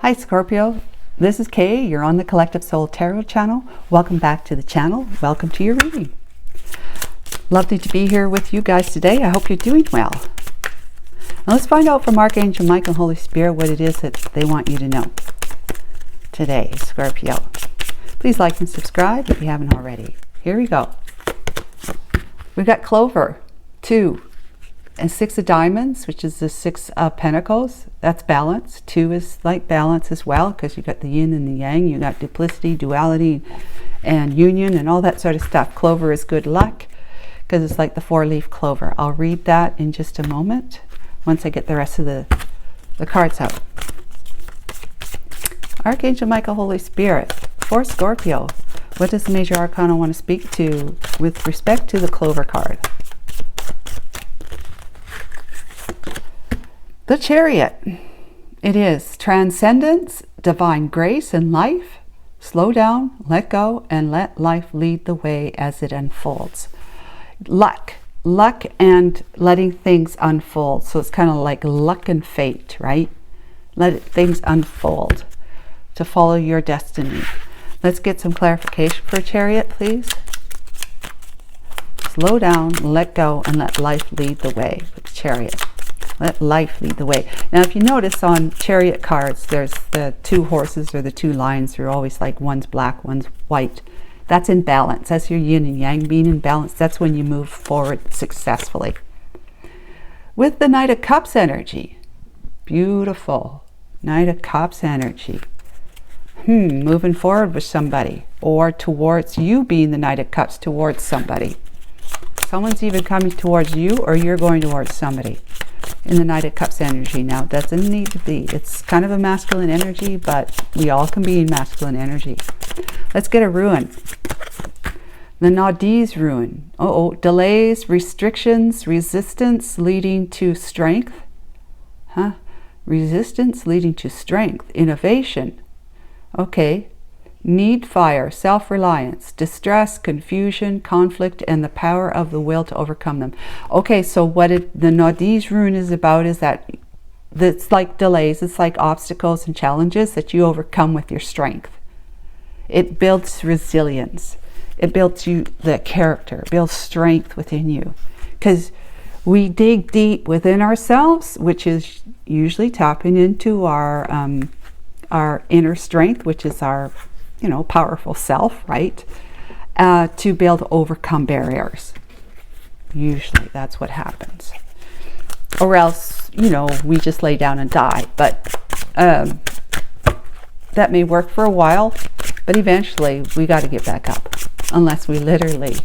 Hi Scorpio, this is Kay. You're on the Collective Soul Tarot channel. Welcome back to the channel. Welcome to your reading. Lovely to be here with you guys today. I hope you're doing well. Now let's find out from Archangel Michael and Holy Spirit what it is that they want you to know today, Scorpio. Please like and subscribe if you haven't already. Here we go. We've got Clover, 2, and 6 of Diamonds, which is the 6 of Pentacles. That's balance. 2 is like balance as well, because you got the yin and the yang. You got duplicity, duality, and union, and all that sort of stuff. Clover is good luck, because it's like the 4-leaf clover. I'll read that in just a moment, once I get the rest of the cards out. Archangel Michael, Holy Spirit, for Scorpio, what does the Major Arcana want to speak to with respect to the Clover card? The Chariot. It is transcendence, divine grace in life. Slow down, let go, and let life lead the way as it unfolds. Luck and letting things unfold. So it's kind of like luck and fate, right? Let things unfold to follow your destiny. Let's get some clarification for Chariot, please. Slow down, let go, and let life lead the way with the Chariot. Let life lead the way. Now, if you notice on Chariot cards, there's the 2 horses or the 2 lions. They're always like one's black, one's white. That's in balance. That's your yin and yang being in balance. That's when you move forward successfully. With the Knight of Cups energy. Beautiful. Knight of Cups energy. Moving forward with somebody, or towards you being the Knight of Cups towards somebody. Someone's even coming towards you, or you're going towards somebody in the Knight of Cups energy. Now, it doesn't need to be. It's kind of a masculine energy, but we all can be in masculine energy. Let's get a rune. The Nadi's rune. Delays, restrictions, resistance leading to strength. Resistance leading to strength. Innovation. Okay. Need fire, self-reliance, distress, confusion, conflict, and the power of the will to overcome them. Okay, so what the Nadi's rune is about is that it's like delays, it's like obstacles and challenges that you overcome with your strength. It builds resilience. It builds you the character, builds strength within you. Because we dig deep within ourselves, which is usually tapping into our inner strength, which is our powerful self, right? To be able to overcome barriers. Usually that's what happens. Or else, we just lay down and die. But that may work for a while, but eventually we got to get back up. Unless we literally,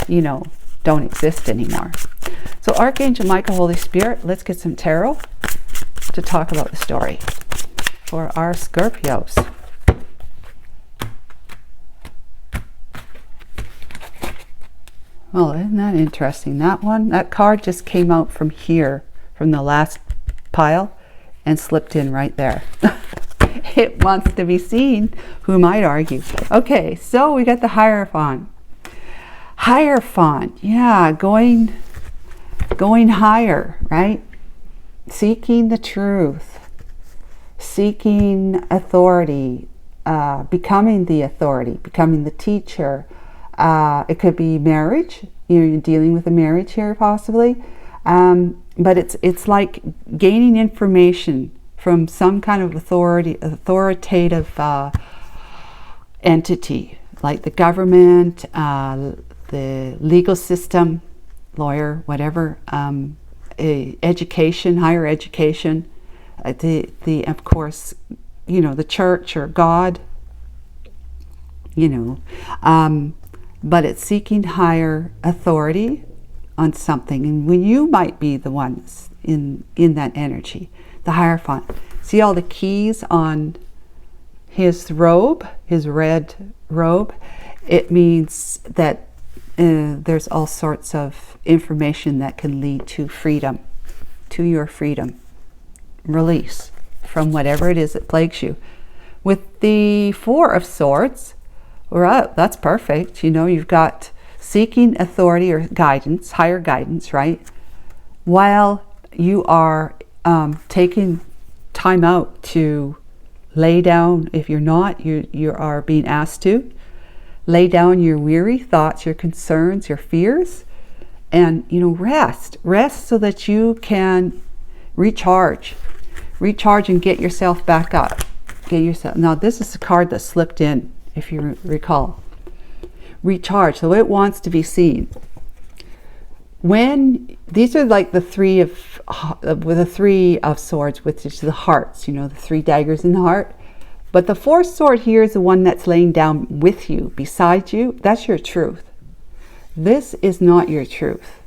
don't exist anymore. So Archangel Michael, Holy Spirit, let's get some tarot to talk about the story for our Scorpios. Well, isn't that interesting? That card just came out from here, from the last pile, and slipped in right there. It wants to be seen, who might argue. Okay, so we got the Hierophant. Hierophant, yeah, going higher, right? Seeking the truth, seeking authority, becoming the authority, becoming the teacher. It could be marriage. You're dealing with a marriage here, possibly. But it's like gaining information from some kind of authoritative entity, like the government, the legal system, lawyer, whatever, education, higher education, of course, the church or God, but it's seeking higher authority on something. And when you might be the ones in that energy, the Hierophant. See all the keys on his robe, his red robe? It means that there's all sorts of information that can lead to freedom, to your freedom, release from whatever it is that plagues you. With the 4 of Swords, well, that's perfect. You've got seeking authority or guidance, higher guidance, right? While you are taking time out to Lay down, if you're not, you are being asked to. Lay down your weary thoughts, your concerns, your fears, and, you know, rest. Rest so that you can recharge. Recharge and get yourself back up. Get yourself. Now, this is the card that slipped in, if you recall. Recharge. So it wants to be seen. When these are like the three of swords, which is the hearts, you know, the 3 daggers in the heart. But the 4th sword here is the one that's laying down with you, beside you. That's your truth. This is not your truth.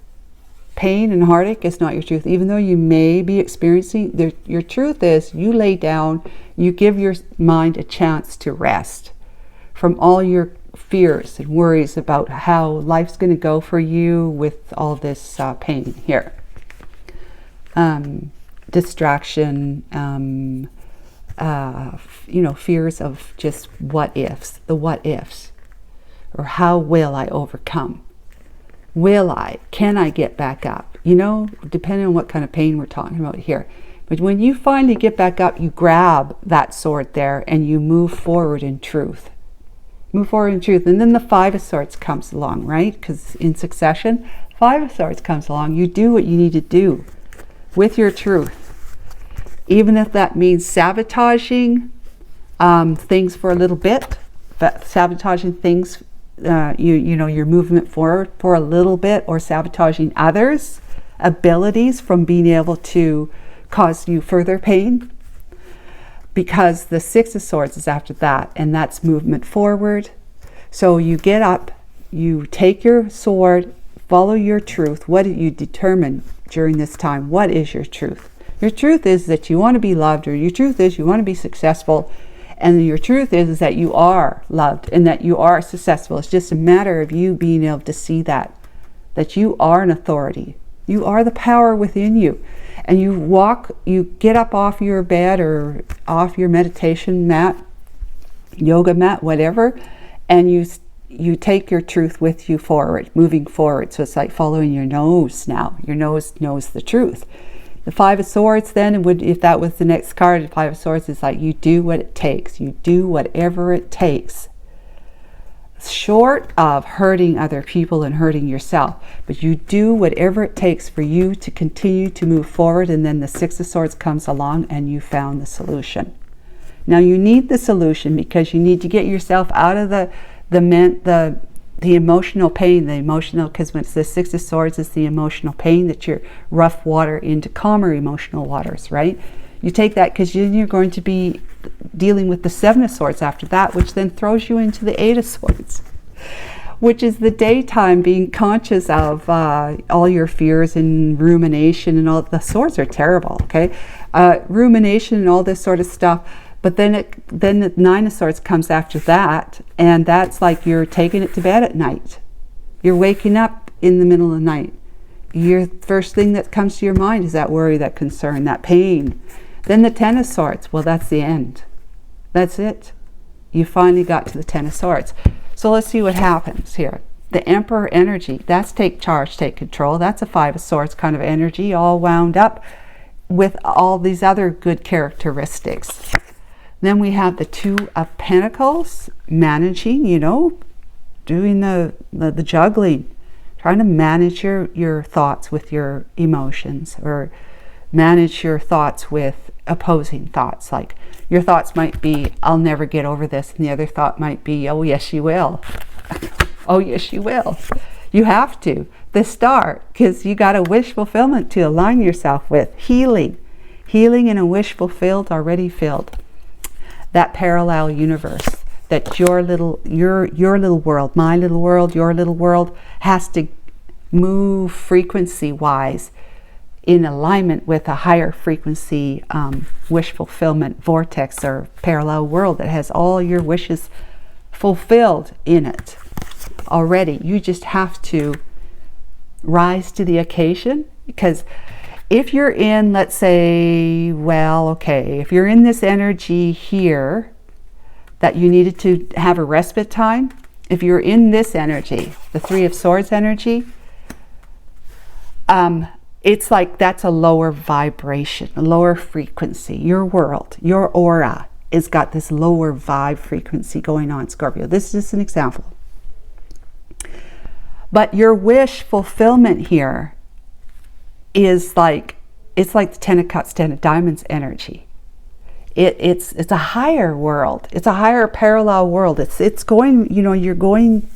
Pain and heartache is not your truth. Even though you may be experiencing, your truth is you lay down, you give your mind a chance to rest from all your fears and worries about how life's going to go for you with all this pain here. Distraction, you know, fears of just what ifs, the what ifs, or how will I overcome? Will I? Can I get back up? You know, depending on what kind of pain we're talking about here. But when you finally get back up, you grab that sword there and you move forward in truth. Move forward in truth. And then the 5 of Swords comes along, right? Because in succession, 5 of Swords comes along. You do what you need to do with your truth. Even if that means sabotaging things for a little bit, but sabotaging things, you know, your movement forward for a little bit, or sabotaging others' abilities from being able to cause you further pain. Because the 6 of Swords is after that, and that's movement forward. So you get up, you take your sword, follow your truth. What did you determine during this time? What is your truth? Your truth is that you want to be loved, or your truth is you want to be successful, and your truth is that you are loved and that you are successful. It's just a matter of you being able to see that you are an authority. You are the power within you. And you walk, you get up off your bed or off your meditation mat, yoga mat, whatever, and you take your truth with you forward, moving forward. So it's like following your nose now. Your nose knows the truth. The 5 of Swords then, if that was the next card, the 5 of Swords is like you do what it takes. You do whatever it takes. Short of hurting other people and hurting yourself, but you do whatever it takes for you to continue to move forward. And then the 6 of Swords comes along and you found the solution. Now you need the solution because you need to get yourself out of the emotional pain, because when it's the 6 of Swords, it's the emotional pain that you're rough water into calmer emotional waters, right? You take that because then you're going to be dealing with the 7 of Swords after that, which then throws you into the 8 of Swords, which is the daytime, being conscious of all your fears and rumination and all. The swords are terrible, okay? Rumination and all this sort of stuff. But then the 9 of Swords comes after that, and that's like you're taking it to bed at night. You're waking up in the middle of the night. Your first thing that comes to your mind is that worry, that concern, that pain. Then the 10 of Swords, well, that's the end. That's it. You finally got to the 10 of Swords. So let's see what happens here. The Emperor energy, that's take charge, take control. That's a 5 of Swords kind of energy, all wound up with all these other good characteristics. Then we have the 2 of Pentacles, managing, you know, doing the juggling, trying to manage your thoughts with your emotions, or manage your thoughts with opposing thoughts. Like your thoughts might be, I'll never get over this, and the other thought might be, oh yes you will. Oh yes you will. You have to. The Star, because you got a wish fulfillment to align yourself with. Healing in a wish fulfilled, already filled. That parallel universe, that your little world, my little world, your little world, has to move frequency wise in alignment with a higher frequency wish fulfillment vortex or parallel world that has all your wishes fulfilled in it already. You just have to rise to the occasion, because if you're in, let's say, well, okay, if you're in this energy here that you needed to have a respite time, if you're in this energy, the 3 of Swords energy, it's like that's a lower vibration, a lower frequency. Your world, your aura is got this lower vibe frequency going on, Scorpio. This is just an example. But your wish fulfillment here is like, it's like the Ten of Cups, Ten of Diamonds energy. It's a higher world. It's a higher parallel world. It's going, you know, you're going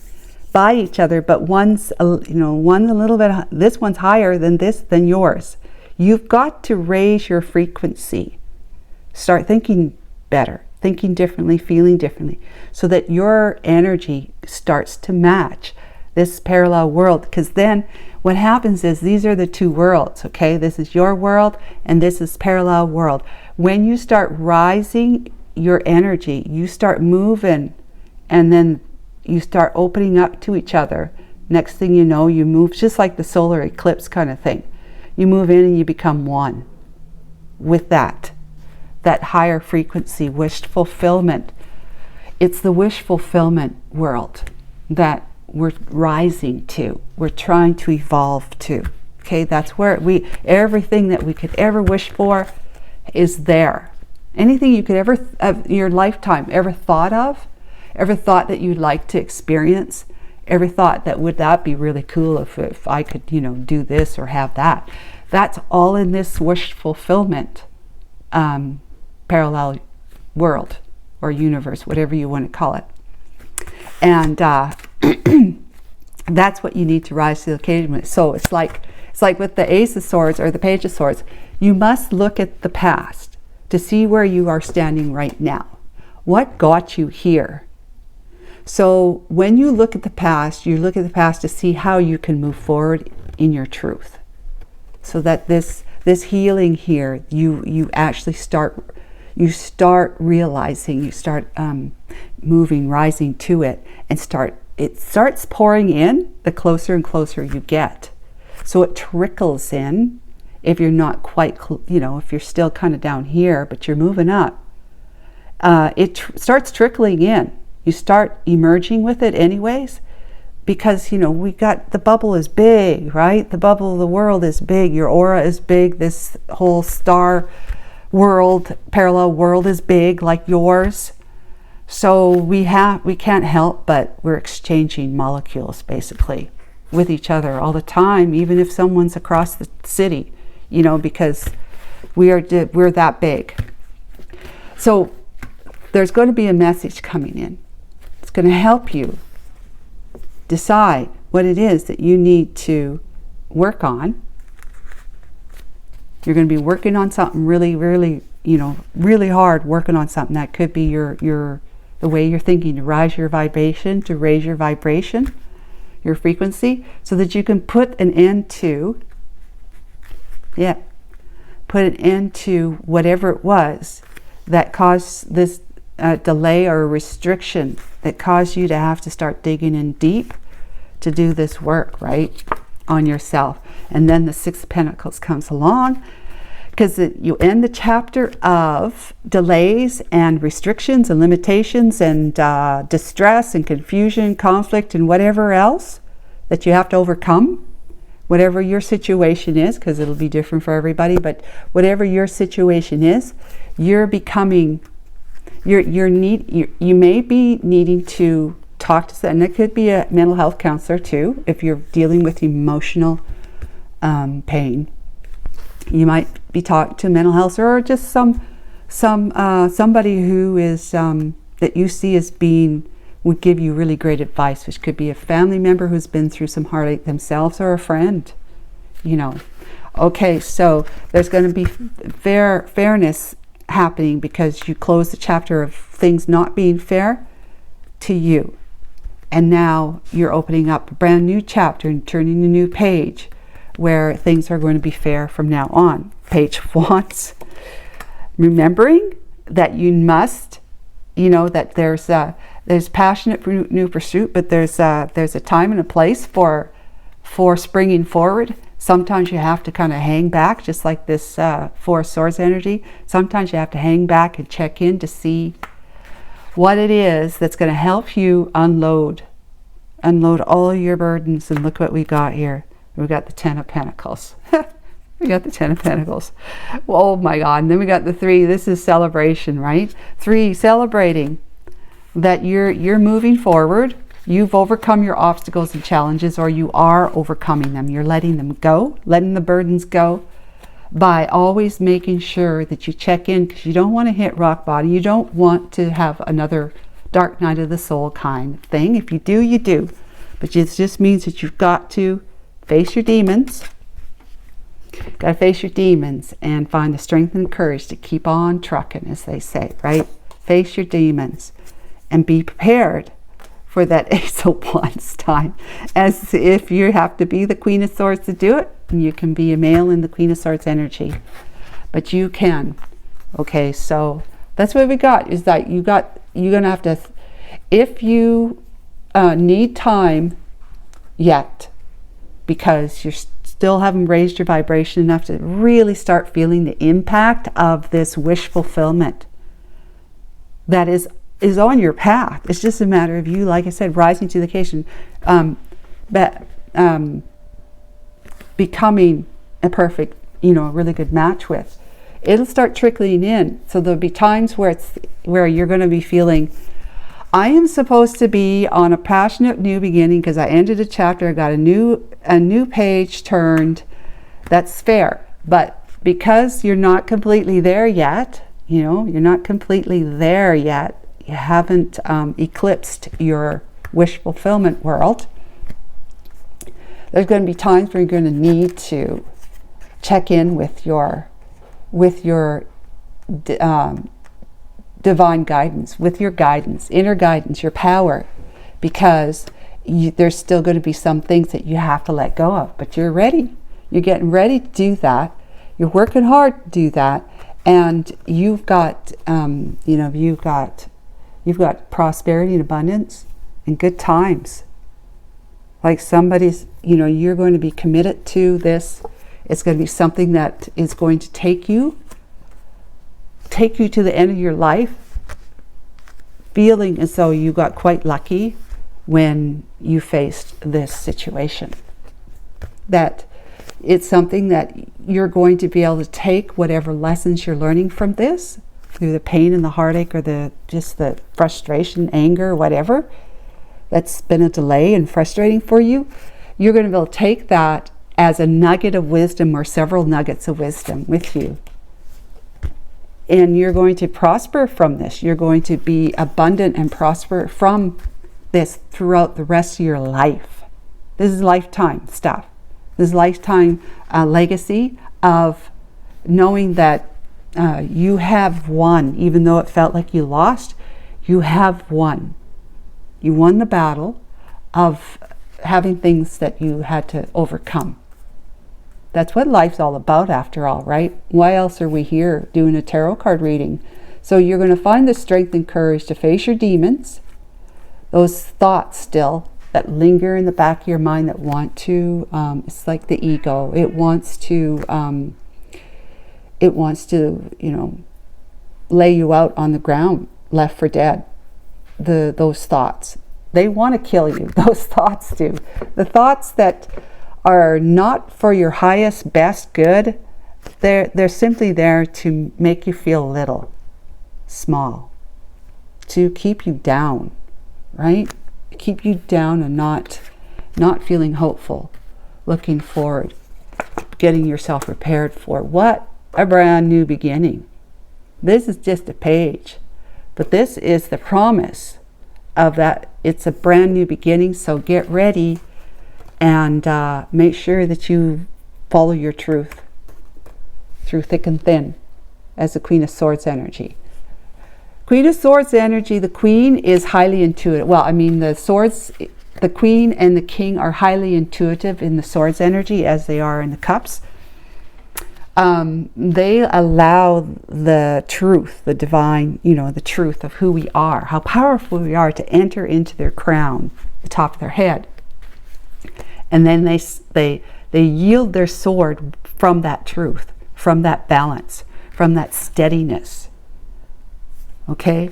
by each other, but one's, you know, one a little bit, this one's higher than this, than yours. You've got to raise your frequency. Start thinking better, thinking differently, feeling differently, so that your energy starts to match this parallel world. Because then what happens is, these are the two worlds, okay? This is your world and this is parallel world. When you start rising your energy, you start moving, and then you start opening up to each other. Next thing you know, you move, just like the solar eclipse kind of thing. You move in and you become one with that higher frequency, wish fulfillment. It's the wish fulfillment world that we're rising to. We're trying to evolve to. Okay, that's where everything that we could ever wish for is there. Anything you could ever, in your lifetime, ever thought of, ever thought that you'd like to experience, ever thought that would that be really cool if I could, you know, do this or have that. That's all in this wish fulfillment parallel world or universe, whatever you want to call it. And that's what you need to rise to the occasion with. So it's like with the Ace of Swords or the Page of Swords, you must look at the past to see where you are standing right now. What got you here? So when you look at the past, you look at the past to see how you can move forward in your truth. So that this healing here, you actually start realizing, you start moving, rising to it, and it starts pouring in the closer and closer you get. So it trickles in. If you're not quite, you know, if you're still kind of down here, but you're moving up, it starts trickling in. You start emerging with it anyways, because, you know, the bubble is big, right? The bubble of the world is big. Your aura is big. This whole star world, parallel world is big, like yours. So we can't help but we're exchanging molecules basically with each other all the time, even if someone's across the city, you know, because we're that big. So there's going to be a message coming in. It's going to help you decide what it is that you need to work on. You're going to be working on something really, really, you know, really hard, working on something that could be the way you're thinking, to rise your vibration, to raise your vibration, your frequency, so that you can put an end to whatever it was that caused this delay or restriction, that caused you to have to start digging in deep to do this work, right, on yourself. And then the Six of Pentacles comes along, because you end the chapter of delays and restrictions and limitations and distress and confusion, conflict, and whatever else that you have to overcome, whatever your situation is, because it'll be different for everybody, but whatever your situation is, you're becoming, you may be needing to talk to someone, and it could be a mental health counselor too, if you're dealing with emotional pain. You might be talking to a mental health, or just somebody who is that you see as would give you really great advice, which could be a family member who's been through some heartache themselves, or a friend, you know. Okay, so there's going to be fairness happening, because you close the chapter of things not being fair to you, and now you're opening up a brand new chapter and turning a new page where things are going to be fair from now on. Page of Wands, remembering that you must, you know, that there's passionate new pursuit, but there's a time and a place for springing forward. Sometimes you have to kind of hang back, just like this Four of Swords energy. Sometimes you have to hang back and check in to see what it is that's going to help you unload all your burdens. And look what we got here. We got the Ten of Pentacles. We got the 10 of Pentacles. Oh my God. And then we got the 3. This is celebration, right? 3, celebrating that you're moving forward. You've overcome your obstacles and challenges, or you are overcoming them. You're letting them go, letting the burdens go, by always making sure that you check in, because you don't want to hit rock bottom. You don't want to have another dark night of the soul kind of thing. If you do, you do. But it just means that you've got to face your demons. Got to face your demons and find the strength and courage to keep on trucking, as they say, right? Face your demons and be prepared for that Ace of Wands time. As if you have to be the Queen of Swords to do it, and you can be a male in the Queen of Swords energy. But you can. Okay, so that's what we got, is that you're going to have to, if you need time yet, because you still haven't raised your vibration enough to really start feeling the impact of this wish fulfillment that is on your path. It's just a matter of you, like I said, rising to the occasion, becoming a perfect, really good match with. It'll start trickling in. So there'll be times where you're going to be feeling, I am supposed to be on a passionate new beginning because I ended a chapter, I got a new page turned. That's fair. But because you're not completely there yet, you're not completely there yet, you haven't eclipsed your wish fulfillment world, there's going to be times where you're going to need to check in with your divine guidance, with your guidance, inner guidance, your power, because there's still going to be some things that you have to let go of. But you're ready. You're getting ready to do that. You're working hard to do that, and you've got you've got prosperity and abundance and good times. Like somebody's, you're going to be committed to this. It's going to be something that is going to take you to the end of your life, feeling as though you got quite lucky when you faced this situation. That it's something that you're going to be able to take whatever lessons you're learning from this, through the pain and the heartache, or just the frustration, anger, whatever that's been a delay and frustrating for you. You're going to be able to take that as a nugget of wisdom, or several nuggets of wisdom with you. And you're going to prosper from this. You're going to be abundant and prosper from this throughout the rest of your life. This is lifetime stuff. This is lifetime legacy of knowing that you have won. Even though it felt like you lost, you have won. You won the battle of having things that you had to overcome. That's what life's all about, after all, right? Why else are we here doing a tarot card reading? So you're going to find the strength and courage to face your demons, those thoughts still that linger in the back of your mind that want to, it's like the ego. It wants to, lay you out on the ground, left for dead. Those thoughts, they want to kill you. Those thoughts do. The thoughts that are not for your highest, best good, they're simply there to make you feel little, small, to keep you down, right? Keep you down and not feeling hopeful, looking forward, getting yourself prepared for what? A brand new beginning. This is just a page, but this is the promise of that. It's a brand new beginning, so get ready and make sure that you follow your truth through thick and thin as the Queen of Swords energy. Queen of Swords energy, the Queen is highly intuitive. Well, I mean, the Swords, the Queen and the King are highly intuitive in the Swords energy as they are in the Cups. They allow the truth, the divine, the truth of who we are, how powerful we are, to enter into their crown, the top of their head. And then they yield their sword from that truth, from that balance, from that steadiness. Okay?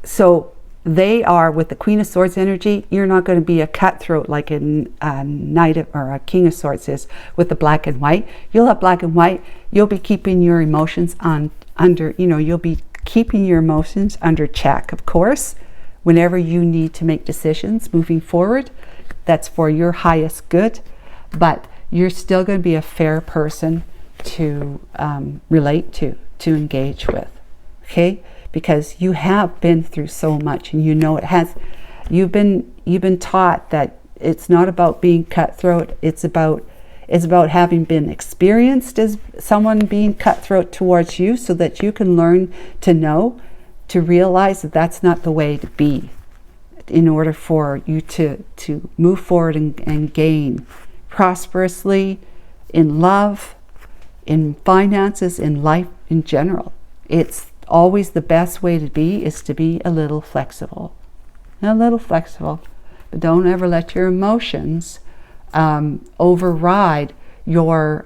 So they are, with the Queen of Swords energy, you're not going to be a cutthroat like a Knight or a King of Swords is with the black and white. You'll have black and white. You'll be keeping your emotions under, you'll be keeping your emotions under check, of course, whenever you need to make decisions moving forward. That's for your highest good, but you're still going to be a fair person to relate to engage with, okay? Because you have been through so much, and it has. You've been taught that it's not about being cutthroat. It's about having been experienced as someone being cutthroat towards you, so that you can learn to realize that that's not the way to be, in order for you to move forward and gain prosperously in love, in finances, in life in general. It's always the best way to be is to be a little flexible. But don't ever let your emotions override your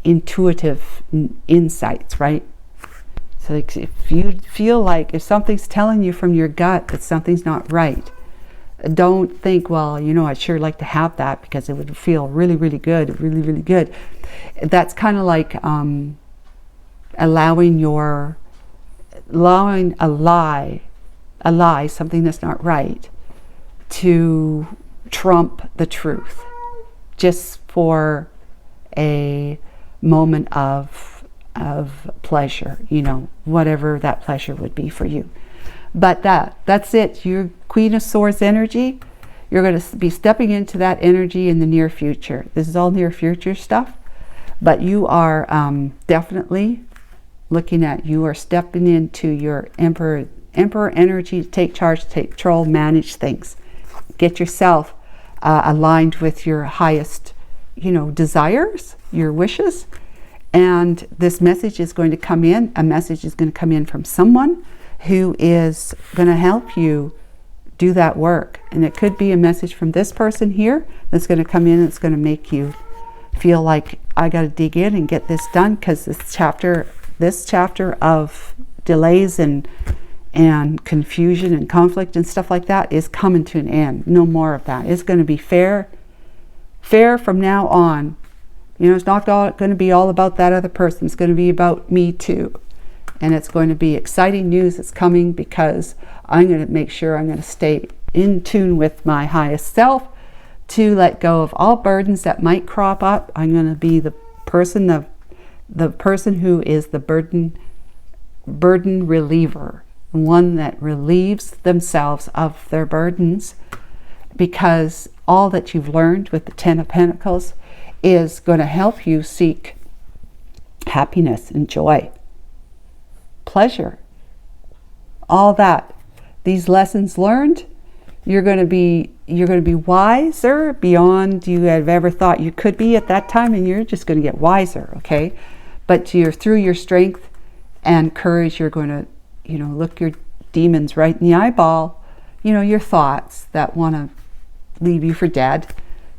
intuitive insights, right? So if you feel like, if something's telling you from your gut that something's not right, don't think, well, I'd sure like to have that because it would feel really, really good, really, really good. That's kind of like allowing a lie, something that's not right, to trump the truth, just for a moment of pleasure, whatever that pleasure would be for you. But that's it. Your Queen of Swords energy, you're going to be stepping into that energy in the near future. This is all near future stuff, but you are definitely looking at, you are stepping into your Emperor energy to take charge, take control, manage things. Get yourself aligned with your highest, desires, your wishes. And this message is going to come in. A message is going to come in from someone who is going to help you do that work. And it could be a message from this person here that's going to come in. It's going to make you feel like, I got to dig in and get this done, because this chapter of delays and confusion and conflict and stuff like that is coming to an end. No more of that. It's going to be fair from now on. It's not going to be all about that other person. It's going to be about me too. And it's going to be exciting news that's coming, because I'm going to make sure I'm going to stay in tune with my highest self, to let go of all burdens that might crop up. I'm going to be the person who is the burden reliever, one that relieves themselves of their burdens, because all that you've learned with the Ten of Pentacles is going to help you seek happiness and joy, pleasure, all that. These lessons learned, you're going to be wiser beyond you have ever thought you could be at that time, and you're just going to get wiser, okay? But through your strength and courage, you're going to, look your demons right in the eyeball, your thoughts that want to leave you for dead,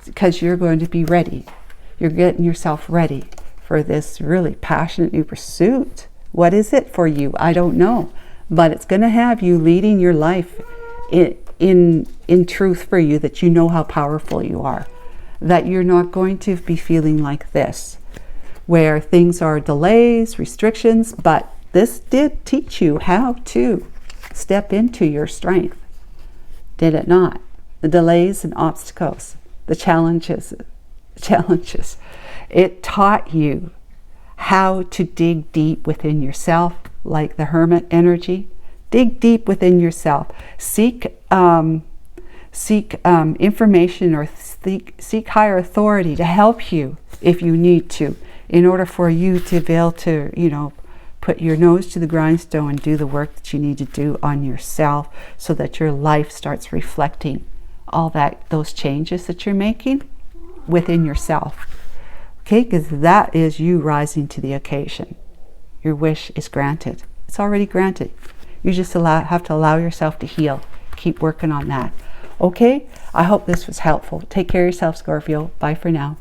because you're going to be ready. You're getting yourself ready for this really passionate new pursuit. What is it for you? I don't know, but it's going to have you leading your life in truth for you, that you know how powerful you are, that you're not going to be feeling like this, where things are delays, restrictions, but this did teach you how to step into your strength, did it not? The delays and obstacles, the challenges. It taught you how to dig deep within yourself, like the Hermit energy. Dig deep within yourself. Seek information, or seek higher authority to help you if you need to, in order for you to be able to, put your nose to the grindstone and do the work that you need to do on yourself, so that your life starts reflecting all those changes that you're making within yourself. Okay, because that is you rising to the occasion. Your wish is granted. It's already granted. You just have to allow yourself to heal. Keep working on that. Okay, I hope this was helpful. Take care of yourself, Scorpio. Bye for now.